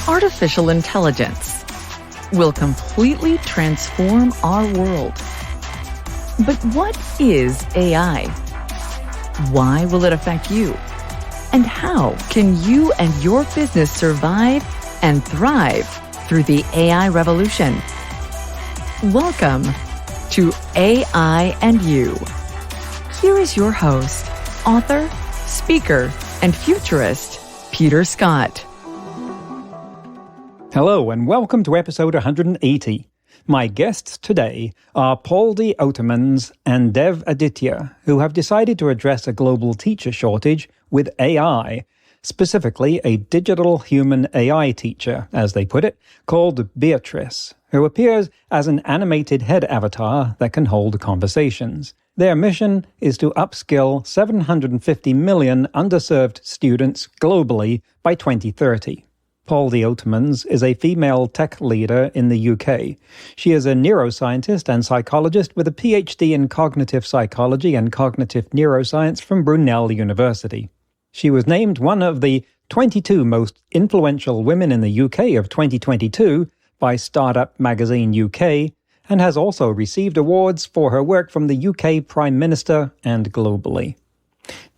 artificial intelligence will completely transform our world. But what is AI? Why will it affect you? And how can you and your business survive and thrive through the AI revolution? Welcome to AI and You. Here is your host, author, speaker, and futurist, Peter Scott. Hello and welcome to episode 180. My guests today are Pauldy Otermans and Aditya, who have decided to address a global teacher shortage with AI, specifically a digital human AI teacher, as they put it, called Beatrice, who appears as an animated head avatar that can hold conversations. Their mission is to upskill 750 million underserved students globally by 2030. Pauldy Otermans is a female tech leader in the UK. She is a neuroscientist and psychologist with a PhD in cognitive psychology and cognitive neuroscience from Brunel University. She was named one of the 22 most influential women in the UK of 2022 by Startup Magazine UK, and has also received awards for her work from the UK Prime Minister and globally.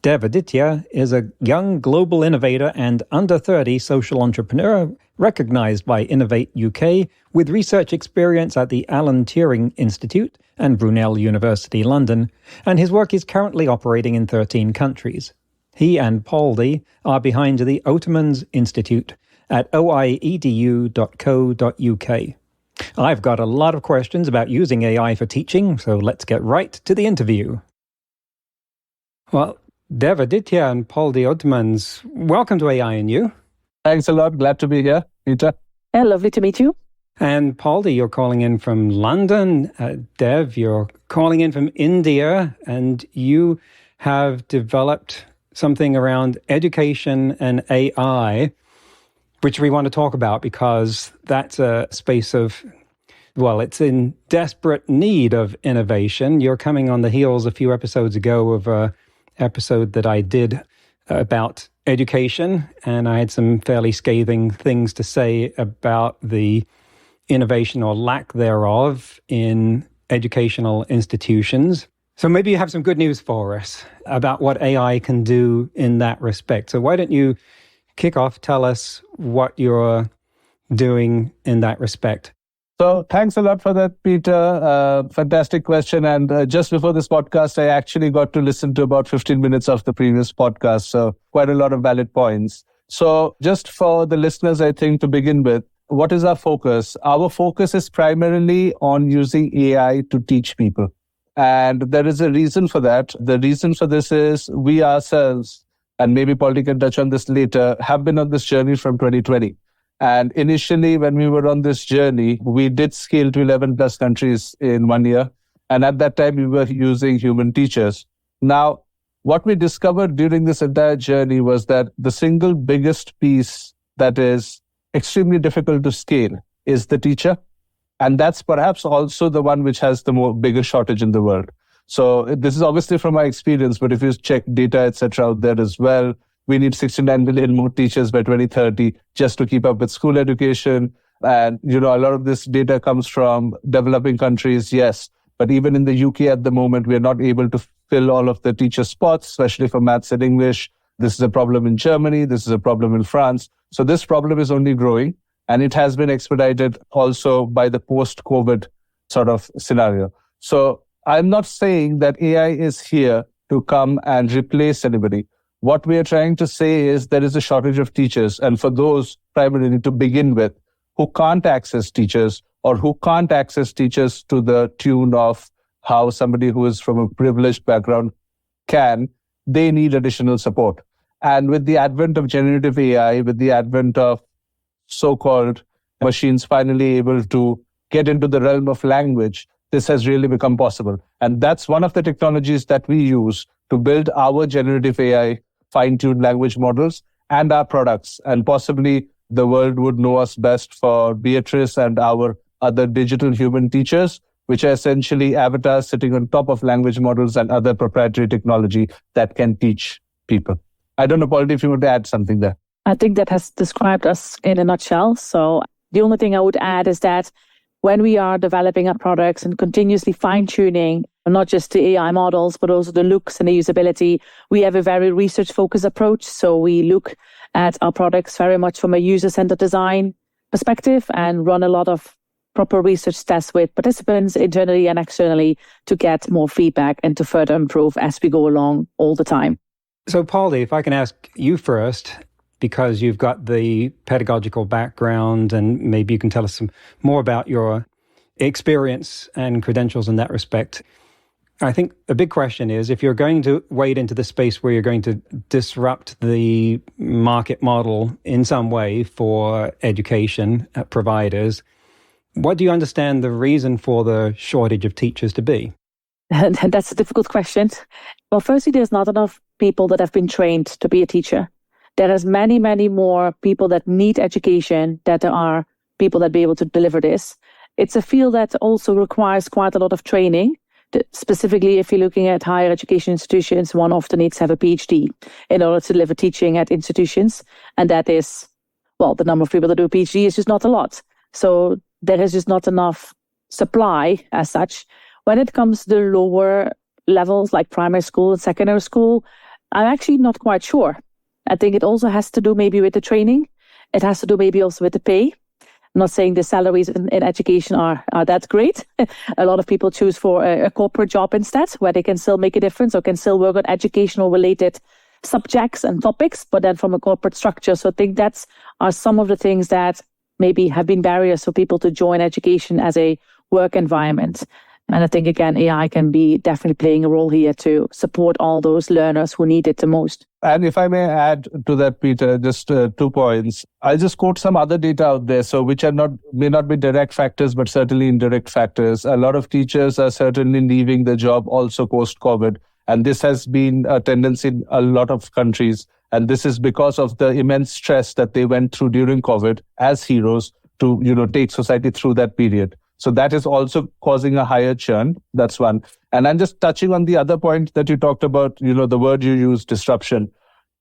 Aditya is a young global innovator and under-30 social entrepreneur recognized by Innovate UK with research experience at the Turing Institute and Brunel University, London, and his work is currently operating in 13 countries. He and Pauldy are behind the Otermans Institute at oiedu.co.uk. I've got a lot of questions about using AI for teaching, so let's get right to the interview. Well, Aditya and Pauldy Otermans, welcome to AI and You. Thanks a lot. Glad to be here, Peter. Yeah, lovely to meet you. And Pauldy, you're calling in from London. Dev, you're calling in from India, and you have developed something around education and AI, which we want to talk about because that's a space of, well, it's in desperate need of innovation. You're coming on the heels a few episodes ago of a episode that I did about education, and I had some fairly scathing things to say about the innovation or lack thereof in educational institutions. So maybe you have some good news for us about what AI can do in that respect. So why don't you kick off, tell us what you're doing in that respect? So thanks a lot for that, Peter. Fantastic question. And just before this podcast, I actually got to listen to about 15 minutes of the previous podcast. So quite a lot of valid points. So just for the listeners, I think to begin with, what is our focus? Our focus is primarily on using AI to teach people. And there is a reason for that. The reason for this is we ourselves, and maybe Pauldy can touch on this later, have been on this journey from 2020. And initially, when we were on this journey, we did scale to 11 plus countries in 1 year. And at that time, we were using human teachers. Now, what we discovered during this entire journey was that the single biggest piece that is extremely difficult to scale is the teacher. And that's perhaps also the one which has the biggest shortage in the world. So this is obviously from my experience, but if you check data, etc., out there as well, we need 69 million more teachers by 2030 just to keep up with school education. And, a lot of this data comes from developing countries, yes. But even in the UK at the moment, we are not able to fill all of the teacher spots, especially for maths and English. This is a problem in Germany. This is a problem in France. So this problem is only growing. And it has been expedited also by the post-COVID sort of scenario. So I'm not saying that AI is here to come and replace anybody. What we are trying to say is there is a shortage of teachers. And for those primarily to begin with, who can't access teachers or who can't access teachers to the tune of how somebody who is from a privileged background can, they need additional support. And with the advent of generative AI, with the advent of so-called machines finally able to get into the realm of language, this has really become possible. And that's one of the technologies that we use to build our generative AI fine-tuned language models and our products. And possibly the world would know us best for Beatrice and our other digital human teachers, which are essentially avatars sitting on top of language models and other proprietary technology that can teach people. I don't know, Pauldy, if you want to add something there. I think that has described us in a nutshell. So the only thing I would add is that when we are developing our products and continuously fine-tuning, not just the AI models, but also the looks and the usability, we have a very research-focused approach. So we look at our products very much from a user-centered design perspective and run a lot of proper research tests with participants internally and externally to get more feedback and to further improve as we go along all the time. So, Pauldy, if I can ask you first, because you've got the pedagogical background and maybe you can tell us some more about your experience and credentials in that respect. I think a big question is, if you're going to wade into the space where you're going to disrupt the market model in some way for education providers, what do you understand the reason for the shortage of teachers to be? That's a difficult question. Well, firstly, there's not enough people that have been trained to be a teacher. There is many, many more people that need education that there are people that be able to deliver this. It's a field that also requires quite a lot of training. Specifically, if you're looking at higher education institutions, one often needs to have a PhD in order to deliver teaching at institutions. And that is, well, the number of people that do a PhD is just not a lot. So there is just not enough supply as such. When it comes to the lower levels like primary school and secondary school, I'm actually not quite sure. I think it also has to do maybe with the training. It has to do maybe also with the pay. I'm not saying the salaries in education are that great. A lot of people choose for a corporate job instead, where they can still make a difference or can still work on educational related subjects and topics, but then from a corporate structure. So I think that's are some of the things that maybe have been barriers for people to join education as a work environment. And I think, again, AI can be definitely playing a role here to support all those learners who need it the most. And if I may add to that, Peter, just 2 points. I'll just quote some other data out there, so which are may not be direct factors, but certainly indirect factors. A lot of teachers are certainly leaving the job also post-COVID. And this has been a tendency in a lot of countries. And this is because of the immense stress that they went through during COVID as heroes to, take society through that period. So that is also causing a higher churn. That's one. And I'm just touching on the other point that you talked about, the word you used, disruption.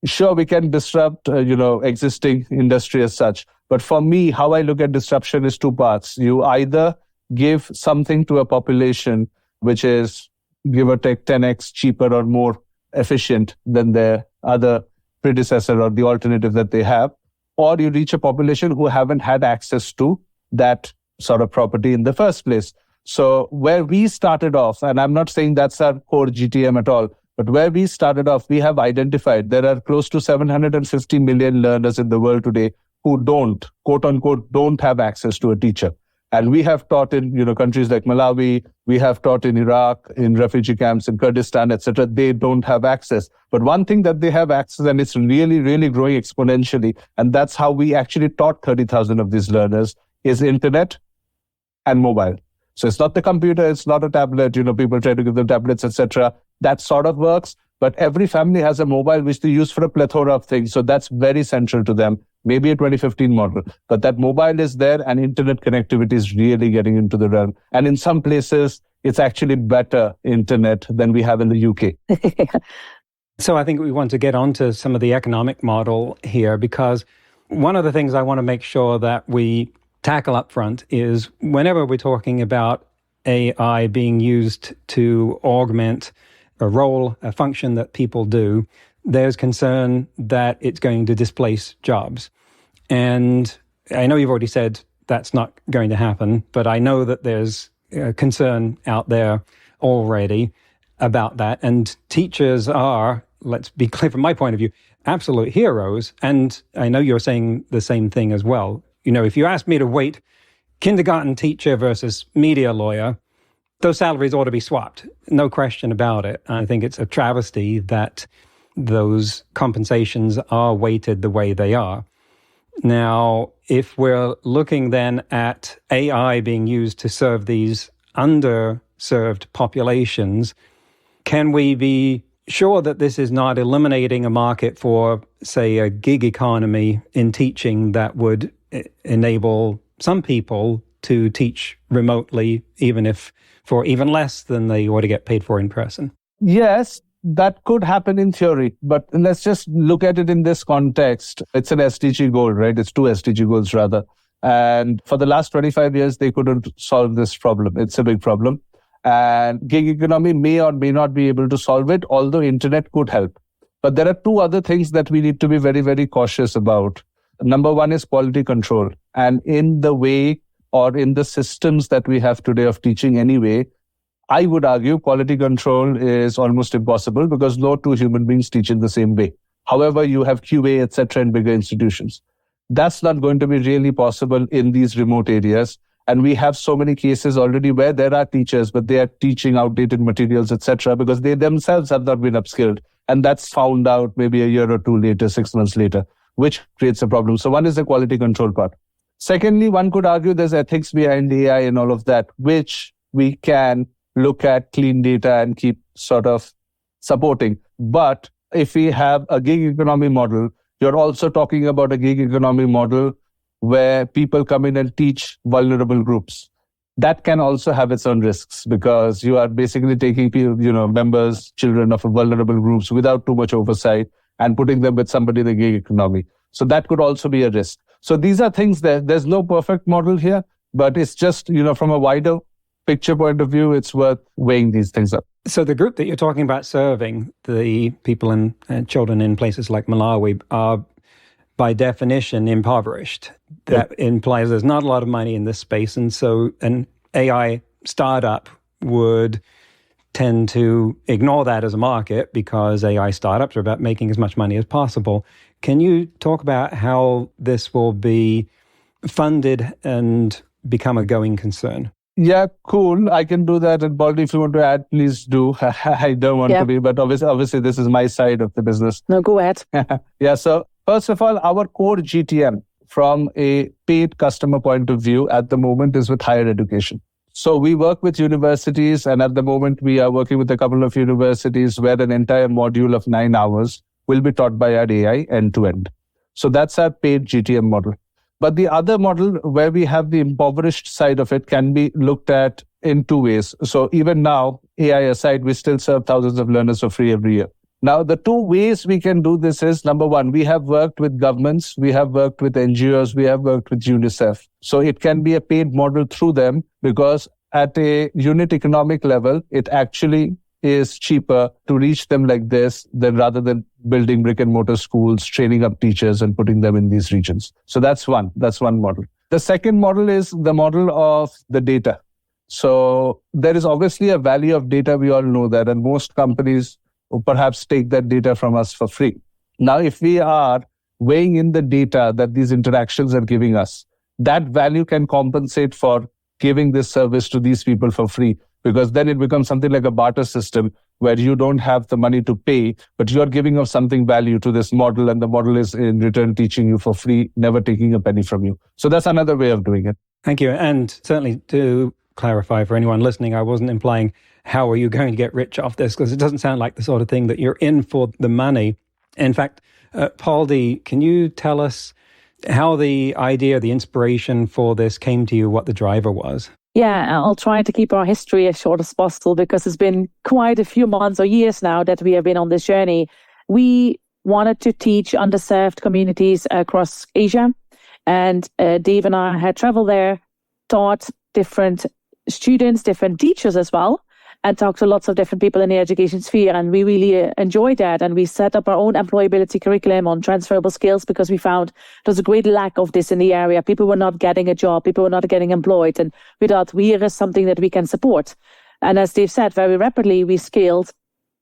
Sure, we can disrupt, existing industry as such. But for me, how I look at disruption is 2 parts. You either give something to a population which is, give or take, 10x cheaper or more efficient than their other predecessor or the alternative that they have, or you reach a population who haven't had access to that sort of property in the first place. So where we started off, and I'm not saying that's our core GTM at all, but where we started off, we have identified there are close to 750 million learners in the world today who don't, quote unquote, don't have access to a teacher. And we have taught in, countries like Malawi, we have taught in Iraq, in refugee camps in Kurdistan, etc. They don't have access. But one thing that they have access, and it's really, really growing exponentially, and that's how we actually taught 30,000 of these learners, is internet and mobile. So it's not the computer, it's not a tablet, people try to give them tablets, etc. That sort of works, but every family has a mobile which they use for a plethora of things. So that's very central to them, maybe a 2015 model. But that mobile is there and internet connectivity is really getting into the realm. And in some places, it's actually better internet than we have in the UK. So I think we want to get onto some of the economic model here, because one of the things I want to make sure that we tackle up front is whenever we're talking about AI being used to augment a role, a function that people do, there's concern that it's going to displace jobs. And I know you've already said that's not going to happen, but I know that there's concern out there already about that. And teachers are, let's be clear from my point of view, absolute heroes. And I know you're saying the same thing as well. If you ask me to weight kindergarten teacher versus media lawyer, those salaries ought to be swapped. No question about it. I think it's a travesty that those compensations are weighted the way they are. Now, if we're looking then at AI being used to serve these underserved populations, can we be sure that this is not eliminating a market for, say, a gig economy in teaching that would enable some people to teach remotely, even if for even less than they ought to get paid for in person? Yes, that could happen in theory, but let's just look at it in this context. It's an SDG goal, right? It's two SDG goals rather. And for the last 25 years, they couldn't solve this problem. It's a big problem. And gig economy may or may not be able to solve it, although internet could help. But there are two other things that we need to be very, very cautious about. Number one is quality control. And in the way or in the systems that we have today of teaching anyway, I would argue quality control is almost impossible because no two human beings teach in the same way. However, you have QA, etc. in bigger institutions. That's not going to be really possible in these remote areas. And we have so many cases already where there are teachers, but they are teaching outdated materials, etc., because they themselves have not been upskilled. And that's found out maybe a year or two later, 6 months later, which creates a problem. So one is the quality control part. Secondly, one could argue there's ethics behind AI and all of that, which we can look at clean data and keep sort of supporting. But if we have a gig economy model, you're also talking about a gig economy model where people come in and teach vulnerable groups. That can also have its own risks because you are basically taking people, members, children of vulnerable groups without too much oversight and putting them with somebody in the gig economy. So that could also be a risk. So these are things that there's no perfect model here, but it's just, from a wider picture point of view, it's worth weighing these things up. So the group that you're talking about serving, the people and children in places like Malawi, are by definition impoverished. That implies there's not a lot of money in this space. And so an AI startup would tend to ignore that as a market because AI startups are about making as much money as possible. Can you talk about how this will be funded and become a going concern? Yeah, cool. I can do that. And Pauldy, if you want to add, please do. I don't want to be, but obviously this is my side of the business. No, go ahead. Yeah. So first of all, our core GTM from a paid customer point of view at the moment is with higher education. So we work with universities, and at the moment we are working with a couple of universities where an entire module of 9 hours will be taught by our AI end to end. So that's our paid GTM model. But the other model where we have the impoverished side of it can be looked at in two ways. So even now, AI aside, we still serve thousands of learners for free every year. Now, the two ways we can do this is, number one, we have worked with governments, we have worked with NGOs, we have worked with UNICEF. So it can be a paid model through them because at a unit economic level, it actually is cheaper to reach them like this than rather than building brick and mortar schools, training up teachers and putting them in these regions. So that's one model. The second model is the model of the data. So there is obviously a value of data. We all know that. And most companies will perhaps take that data from us for free. Now, if we are weighing in the data that these interactions are giving us, that value can compensate for giving this service to these people for free. Because then it becomes something like a barter system where you don't have the money to pay, but you're giving of something value to this model, and the model is in return teaching you for free, never taking a penny from you. So that's another way of doing it. Thank you. And certainly to clarify for anyone listening, I wasn't implying how are you going to get rich off this, because it doesn't sound like the sort of thing that you're in for the money. In fact, Pauldy, can you tell us how the idea, the inspiration for this came to you, what the driver was? Yeah, I'll try to keep our history as short as possible because it's been quite a few months or years now that we have been on this journey. We wanted to teach underserved communities across Asia, and Dave and I had traveled there, taught different students, different teachers as well, and talked to lots of different people in the education sphere. And we really enjoyed that. And we set up our own employability curriculum on transferable skills because we found there was a great lack of this in the area. People were not getting a job. People were not getting employed. And we thought, here is something that we can support. And as Dave said, very rapidly, we scaled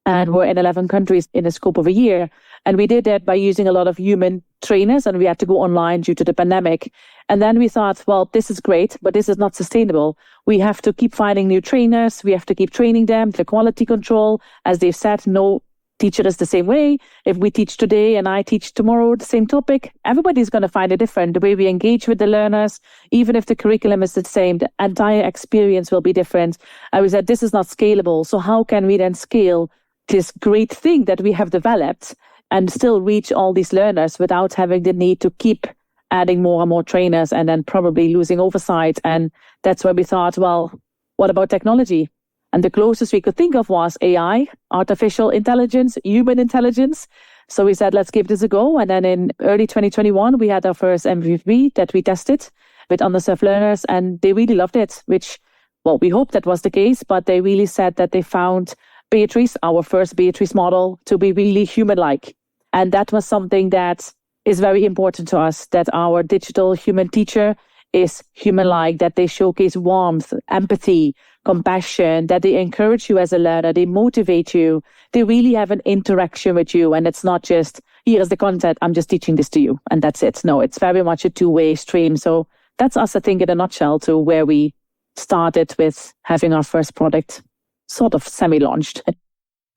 and we're in 11 countries in the scope of a year. And we did that by using a lot of human trainers, and we had to go online due to the pandemic. And then we thought, well, this is great, but this is not sustainable. We have to keep finding new trainers. We have to keep training them, the quality control. As they've said, no teacher is the same way. If we teach today and I teach tomorrow the same topic, everybody's going to find it different. The way we engage with the learners, even if the curriculum is the same, the entire experience will be different. And we said, this is not scalable. So how can we then scale this great thing that we have developed and still reach all these learners without having the need to keep adding more and more trainers and then probably losing oversight? And that's where we thought, well, what about technology? And the closest we could think of was AI, artificial intelligence, human intelligence. So we said, let's give this a go. And then in early 2021, we had our first MVP that we tested with underserved learners, and they really loved it, which, well, we hope that was the case, but they really said that they found Beatrice, our first Beatrice model, to be really human-like. And that was something that is very important to us, that our digital human teacher is human-like, that they showcase warmth, empathy, compassion, that they encourage you as a learner, they motivate you, they really have an interaction with you. And it's not just, here's the content, I'm just teaching this to you, and that's it. No, it's very much a two-way stream. So that's us, I think, in a nutshell, to where we started with having our first product sort of semi-launched.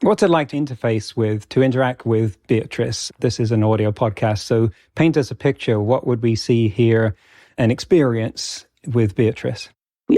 What's it like to interact with Beatrice? This is an audio podcast, so paint us a picture. What would we see here and experience with Beatrice?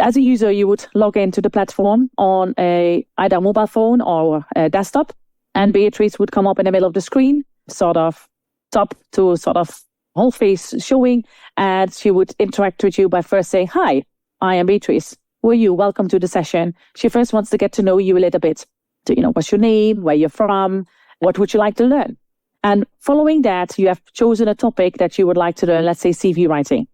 As a user, you would log into the platform on either a mobile phone or a desktop, and Beatrice would come up in the middle of the screen, sort of top to sort of whole face showing, and she would interact with you by first saying, "Hi, I am Beatrice. Who are you? Welcome to the session." She first wants to get to know you a little bit. So, what's your name? Where you're from? What would you like to learn? And following that, you have chosen a topic that you would like to learn, let's say CV writing.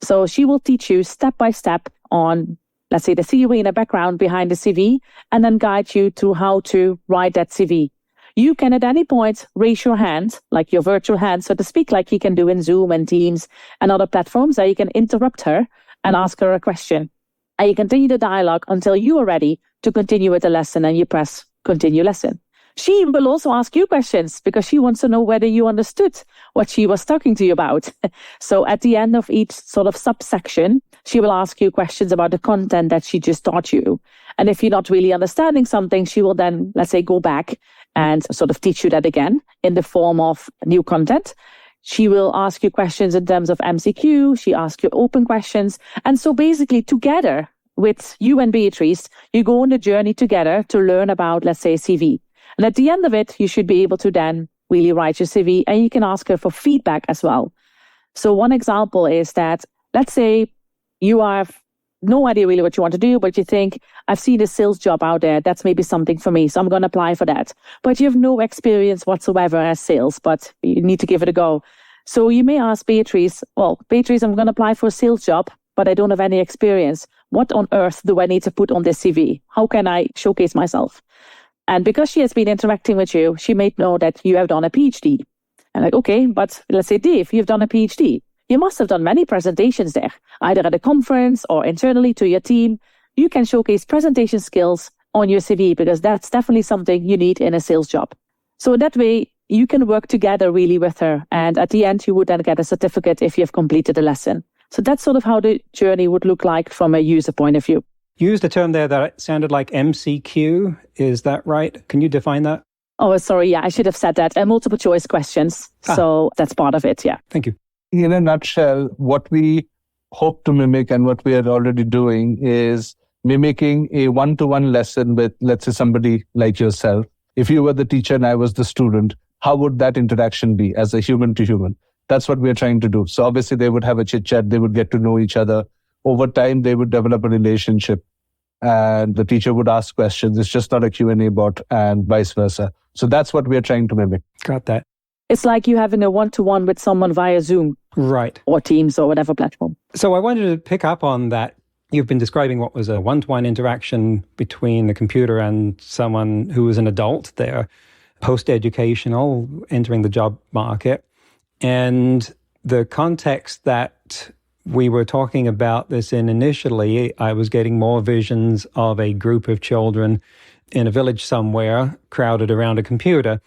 So she will teach you step by step on, let's say, the theory and the background behind the CV, and then guide you to how to write that CV. You can at any point raise your hand, like your virtual hand, so to speak, like you can do in Zoom and Teams and other platforms, that you can interrupt her and ask her a question. And you continue the dialogue until you are ready to continue with the lesson, and you press continue lesson. She will also ask you questions because she wants to know whether you understood what she was talking to you about. So at the end of each sort of subsection, she will ask you questions about the content that she just taught you. And if you're not really understanding something, she will then, let's say, go back and sort of teach you that again in the form of new content. She will ask you questions in terms of MCQ. She asks you open questions. And so basically together with you and Beatrice, you go on a journey together to learn about, let's say, CV. And at the end of it, you should be able to then really write your CV, and you can ask her for feedback as well. So one example is that, let's say you have no idea really what you want to do, but you think, I've seen a sales job out there. That's maybe something for me. So I'm going to apply for that. But you have no experience whatsoever as sales, but you need to give it a go. So you may ask Beatrice, well, Beatrice, I'm going to apply for a sales job, but I don't have any experience. What on earth do I need to put on this CV? How can I showcase myself? And because she has been interacting with you, she may know that you have done a PhD. And like, okay, but let's say, Dave, you've done a PhD. You must have done many presentations there, either at a conference or internally to your team. You can showcase presentation skills on your CV because that's definitely something you need in a sales job. So that way, you can work together really with her. And at the end, you would then get a certificate if you've completed a lesson. So that's sort of how the journey would look like from a user point of view. You used a term there that sounded like MCQ. Is that right? Can you define that? Oh, sorry. Yeah, I should have said that. Multiple choice questions. So that's part of it. Yeah. Thank you. In a nutshell, what we hope to mimic and what we are already doing is mimicking a one-to-one lesson with, let's say, somebody like yourself. If you were the teacher and I was the student, how would that interaction be as a human to human? That's what we're trying to do. So obviously they would have a chit chat. They would get to know each other. Over time, they would develop a relationship and the teacher would ask questions. It's just not a Q&A bot and vice versa. So that's what we're trying to mimic. Got that. It's like you having a one-to-one with someone via Zoom. Right. Or Teams or whatever platform. So I wanted to pick up on that. You've been describing what was a one-to-one interaction between the computer and someone who was an adult there, post-educational, entering the job market. And the context that we were talking about this in initially, I was getting more visions of a group of children in a village somewhere crowded around a computer.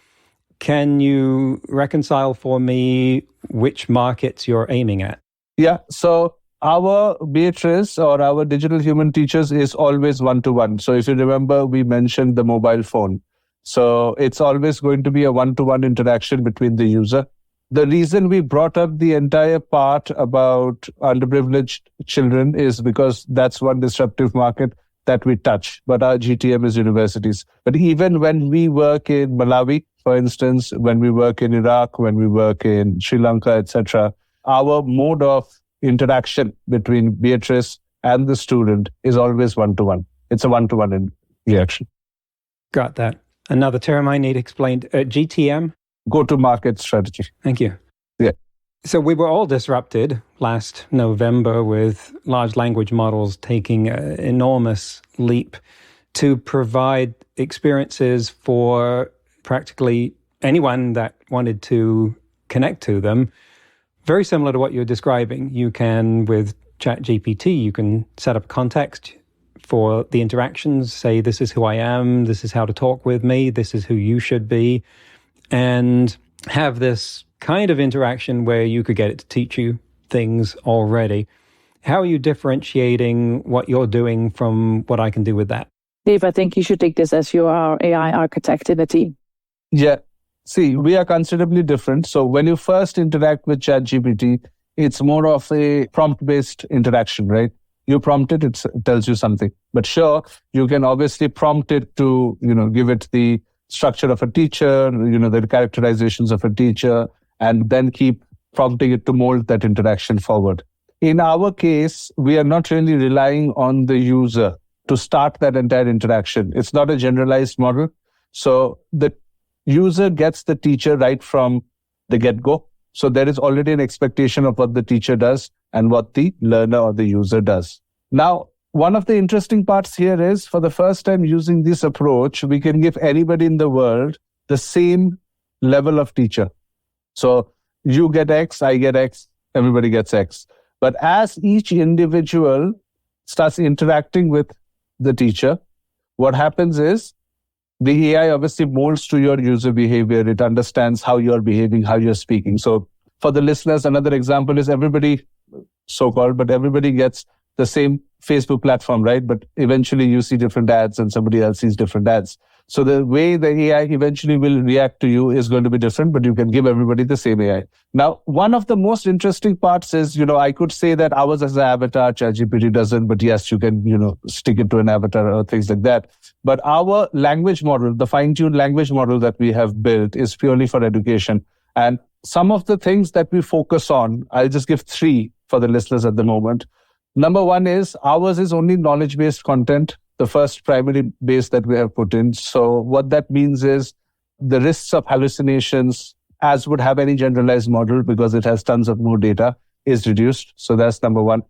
Can you reconcile for me which markets you're aiming at? Yeah, so our Beatrice or our digital human teachers is always one-to-one. So if you remember, we mentioned the mobile phone. So it's always going to be a one-to-one interaction between the user. The reason we brought up the entire part about underprivileged children is because that's one disruptive market that we touch. But our GTM is universities. But even when we work in Malawi, for instance, when we work in Iraq, when we work in Sri Lanka, etc., our mode of interaction between Beatrice and the student is always one-to-one. It's a one-to-one reaction. Got that. Another term I need explained. GTM? Go-to-market strategy. Thank you. Yeah. So we were all disrupted last November with large language models taking an enormous leap to provide experiences for practically anyone that wanted to connect to them. Very similar to what you're describing. You can, with ChatGPT, you can set up context for the interactions, say, this is who I am, this is how to talk with me, this is who you should be, and have this kind of interaction where you could get it to teach you things already. How are you differentiating what you're doing from what I can do with that? Dave, I think you should take this as you are AI architect in the team. Yeah. See, we are considerably different. So when you first interact with ChatGPT, it's more of a prompt-based interaction, right? You prompt it, it tells you something. But sure, you can obviously prompt it to, give it the structure of a teacher, the characterizations of a teacher, and then keep prompting it to mold that interaction forward. In our case, we are not really relying on the user to start that entire interaction. It's not a generalized model. So the user gets the teacher right from the get-go. So there is already an expectation of what the teacher does and what the learner or the user does. Now, one of the interesting parts here is, for the first time using this approach, we can give anybody in the world the same level of teacher. So you get X, I get X, everybody gets X. But as each individual starts interacting with the teacher, what happens is the AI obviously molds to your user behavior. It understands how you're behaving, how you're speaking. So for the listeners, another example is everybody, so-called, but everybody gets the same Facebook platform, right? But eventually you see different ads and somebody else sees different ads. So the way the AI eventually will react to you is going to be different, but you can give everybody the same AI. Now, one of the most interesting parts is, I could say that ours as an avatar, ChatGPT doesn't, but yes, you can, stick it to an avatar or things like that. But our language model, the fine-tuned language model that we have built, is purely for education. And some of the things that we focus on, I'll just give 3 for the listeners at the moment. Number 1 is ours is only knowledge-based content, the first primary base that we have put in. So what that means is the risks of hallucinations, as would have any generalized model because it has tons of more data, is reduced. So that's number 1.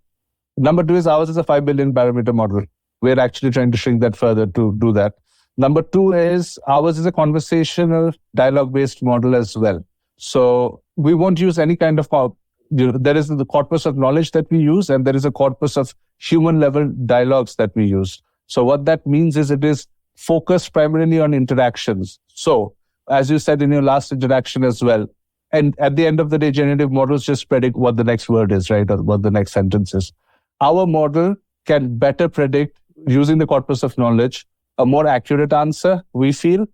Number 2 is ours is a 5 billion parameter model. We're actually trying to shrink that further to do that. Number 2 is ours is a conversational dialogue-based model as well. So we won't use any kind of, there is the corpus of knowledge that we use, and there is a corpus of human-level dialogues that we use. So what that means is it is focused primarily on interactions. So as you said in your last interaction as well, and at the end of the day, generative models just predict what the next word is, right? Or what the next sentence is. Our model can better predict, using the corpus of knowledge, a more accurate answer, we feel,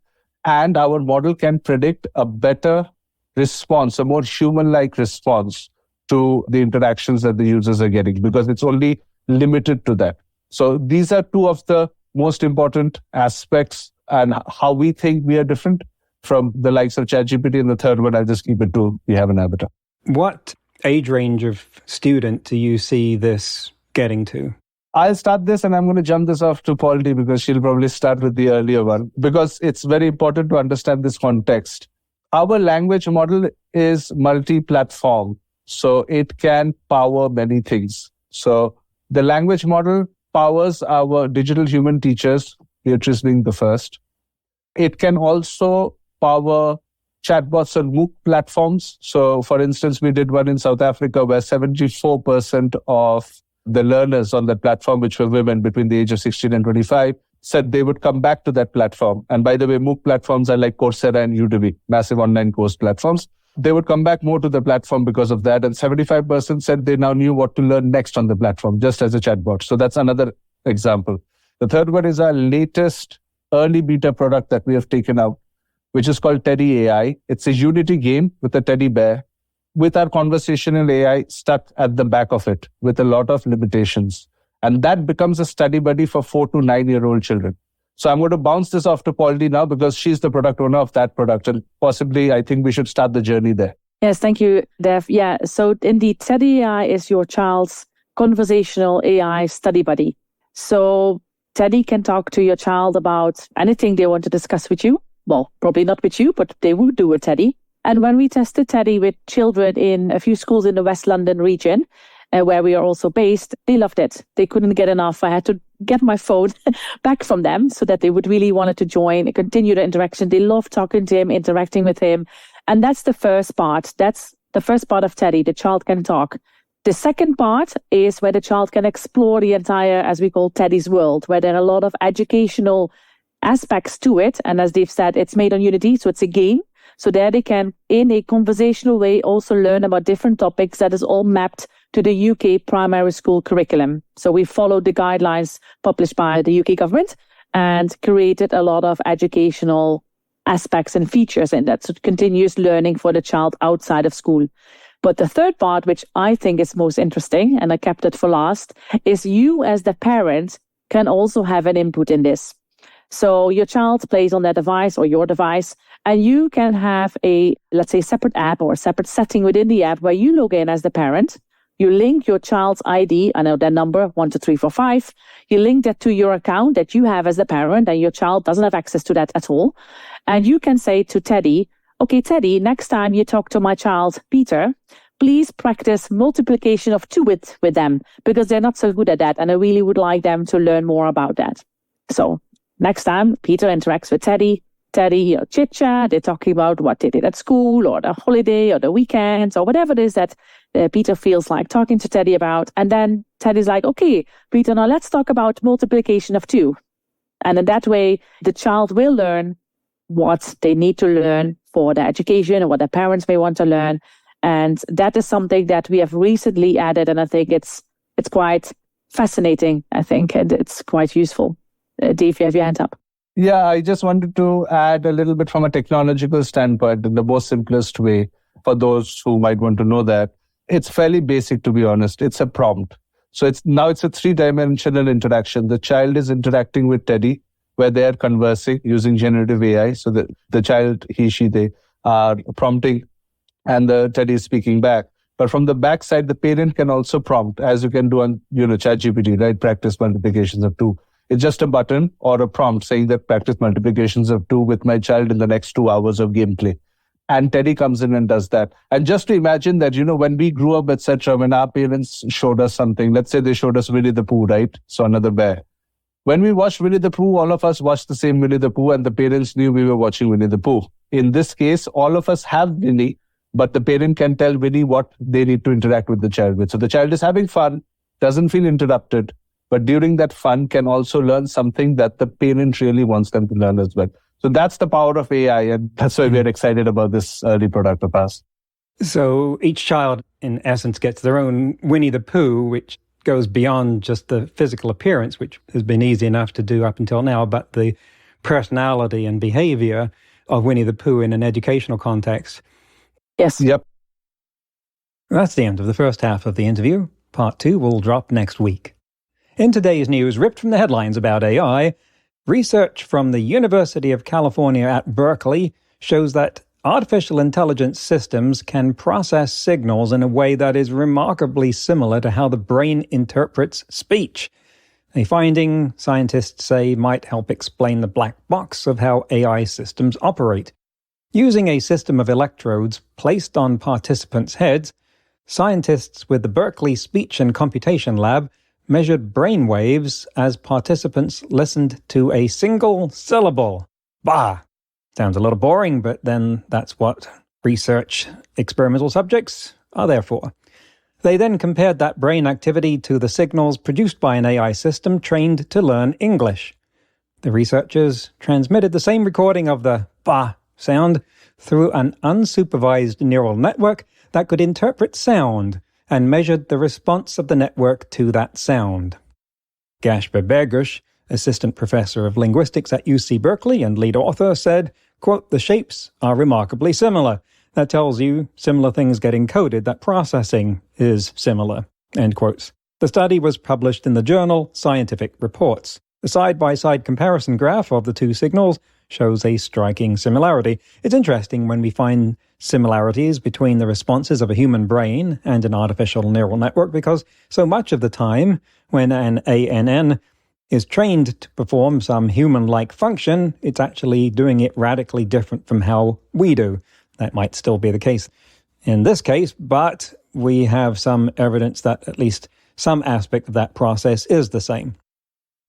and our model can predict a better response, a more human-like response to the interactions that the users are getting, because it's only limited to that. So these are 2 of the most important aspects and how we think we are different from the likes of ChatGPT. And the third one, I'll just keep it to, we have an avatar. What age range of student do you see this getting to? I'll start this and I'm going to jump this off to Pauldy because she'll probably start with the earlier one, because it's very important to understand this context. Our language model is multi-platform, so it can power many things. So the language model powers our digital human teachers, Beatrice being the first. It can also power chatbots on MOOC platforms. So for instance, we did one in South Africa where 74% of the learners on that platform, which were women between the age of 16 and 25, said they would come back to that platform. And by the way, MOOC platforms are like Coursera and Udemy, massive online course platforms. They would come back more to the platform because of that. And 75% said they now knew what to learn next on the platform, just as a chatbot. So that's another example. The third one is our latest early beta product that we have taken out, which is called Teddy AI. It's a Unity game with a teddy bear, with our conversational AI stuck at the back of it with a lot of limitations. And that becomes a study buddy for 4 to 9-year-old children. So I'm going to bounce this off to Pauldy now because she's the product owner of that product. And possibly, I think we should start the journey there. Yes, thank you, Dev. Yeah, so indeed, Teddy AI is your child's conversational AI study buddy. So Teddy can talk to your child about anything they want to discuss with you. Well, probably not with you, but they would do with Teddy. And when we tested Teddy with children in a few schools in the West London region, where we are also based, they loved it. They couldn't get enough. I had to get my phone back from them so that they would really wanted to join, continue the interaction. They love talking to him, interacting with him. And that's the first part. That's the first part of Teddy. The child can talk. The second part is where the child can explore the entire, as we call Teddy's world, where there are a lot of educational aspects to it. And as Dave said, it's made on Unity, so it's a game. So there they can, in a conversational way, also learn about different topics that is all mapped to the UK primary school curriculum. So we followed the guidelines published by the UK government and created a lot of educational aspects and features in that. So continuous learning for the child outside of school. But the third part, which I think is most interesting, and I kept it for last, is you as the parent can also have an input in this. So your child plays on their device or your device, and you can have a, let's say, separate app or a separate setting within the app where you log in as the parent. You link your child's ID, I know their number, 12345. You link that to your account that you have as the parent, and your child doesn't have access to that at all. And you can say to Teddy, okay, Teddy, next time you talk to my child, Peter, please practice multiplication of 2 with them, because they're not so good at that. And I really would like them to learn more about that. So next time Peter interacts with Teddy, chit chat, they're talking about what they did at school or the holiday or the weekends or whatever it is that Peter feels like talking to Teddy about. And then Teddy's like, okay, Peter, now let's talk about multiplication of 2. And in that way, the child will learn what they need to learn for their education or what their parents may want to learn. And that is something that we have recently added. And I think it's quite fascinating, I think, and it's quite useful. Dave, you have your hand up. Yeah, I just wanted to add a little bit from a technological standpoint in the most simplest way for those who might want to know that. It's fairly basic, to be honest. It's a prompt. So it's a 3-dimensional interaction. The child is interacting with Teddy, where they are conversing using generative AI. So the child, he, she, they are prompting and the Teddy is speaking back. But from the back side, the parent can also prompt, as you can do on, ChatGPT, right? Practice multiplications of 2. It's just a button or a prompt saying that practice multiplications of 2 with my child in the next 2 hours of gameplay. And Teddy comes in and does that. And just to imagine that, when we grew up, etc., when our parents showed us something, let's say they showed us Winnie the Pooh, right? So another bear. When we watched Winnie the Pooh, all of us watched the same Winnie the Pooh and the parents knew we were watching Winnie the Pooh. In this case, all of us have Winnie, but the parent can tell Winnie what they need to interact with the child with. So the child is having fun, doesn't feel interrupted, but during that fun can also learn something that the parent really wants them to learn as well. So that's the power of AI, and that's why we're excited about this early product of ours. So each child, in essence, gets their own Winnie the Pooh, which goes beyond just the physical appearance, which has been easy enough to do up until now, but the personality and behavior of Winnie the Pooh in an educational context. Yes. Yep. That's the end of the first half of the interview. Part 2 will drop next week. In today's news, ripped from the headlines about AI, research from the University of California at Berkeley shows that artificial intelligence systems can process signals in a way that is remarkably similar to how the brain interprets speech. A finding scientists say might help explain the black box of how AI systems operate. Using a system of electrodes placed on participants' heads, scientists with the Berkeley Speech and Computation Lab measured brain waves as participants listened to a single syllable. Bah! Sounds a little boring, but then that's what research experimental subjects are there for. They then compared that brain activity to the signals produced by an AI system trained to learn English. The researchers transmitted the same recording of the bah sound through an unsupervised neural network that could interpret sound and measured the response of the network to that sound. Gashper Bergush, assistant professor of linguistics at UC Berkeley and lead author, said, quote, "The shapes are remarkably similar. That tells you similar things get encoded, that processing is similar," end quotes. The study was published in the journal Scientific Reports. The side-by-side comparison graph of the two signals shows a striking similarity. It's interesting when we find similarities between the responses of a human brain and an artificial neural network, because so much of the time when an ANN is trained to perform some human-like function, it's actually doing it radically different from how we do. That might still be the case in this case, but we have some evidence that at least some aspect of that process is the same.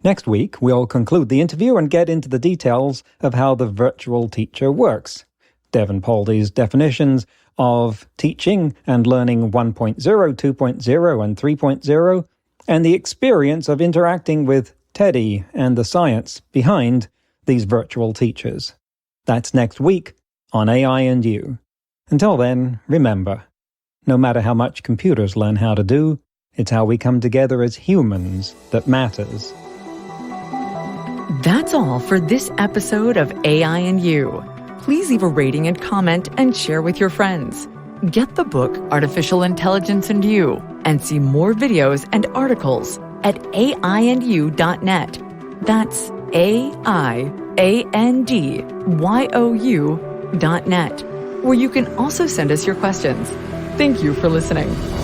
Next week, we'll conclude the interview and get into the details of how the virtual teacher works. Dev and Pauldy's definitions of teaching and learning 1.0, 2.0, and 3.0, and the experience of interacting with Teddy and the science behind these virtual teachers. That's next week on AI and You. Until then, remember, no matter how much computers learn how to do, it's how we come together as humans that matters. That's all for this episode of AI and You. Please leave a rating and comment and share with your friends. Get the book Artificial Intelligence and You and see more videos and articles at aiandyou.net. That's aiandyou.net, where you can also send us your questions. Thank you for listening.